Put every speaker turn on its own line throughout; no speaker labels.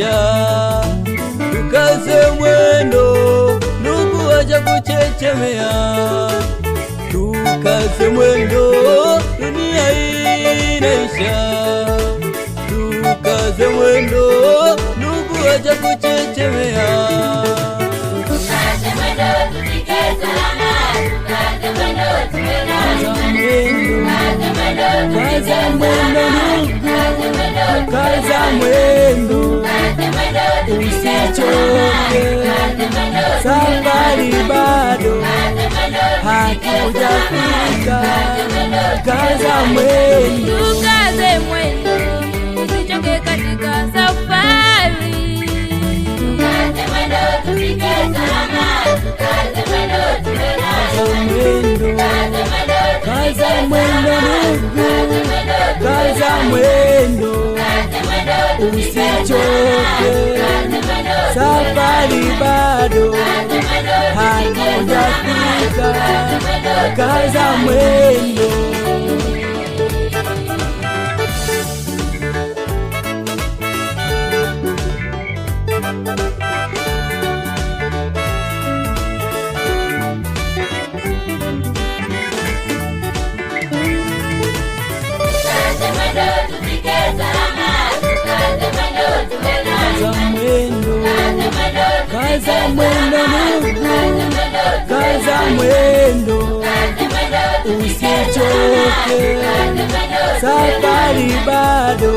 inaisha. Tukaze mwendo, ndugu, wacha kuchechemea. Tukaze mwendo, dunia inaisha. Tukaze mwendo, ndugu, wacha kuchechemea.
Tukaze mwendo, tufike salama. Tukaze mwendo, tuwe na amani. Kaza mwendo ndugu, kaza mwendo, usichoke, safari bado hatujafika. Kaza mwendo,
tukaze mwendo, usichoke katika safari.
tukaze mwendo, tufike salama. Tukaze mwendo, tuwe na amani.
kaza mwendo ndugu, kaza mwendo, usichoke, safari bado hatujafika. Kaza mwendo. Kaza mwendo ndugu, kaza mwendo, usichoke, safari bado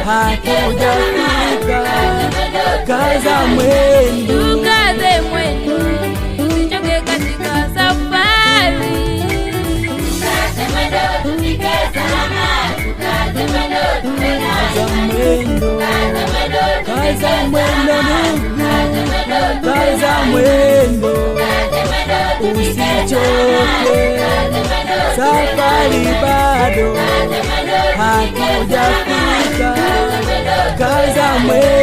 hatujafika. Kaza mwendo,
tukaze mwendo, usichoke katika safari.
Tukaze mwendo, tufike salama. Tukaze mwendo, tuwe na
mwendo, kaza mwendo ndugu, kaza mwendo, usichoke, safari bado hatujafika. Kaza mwendo.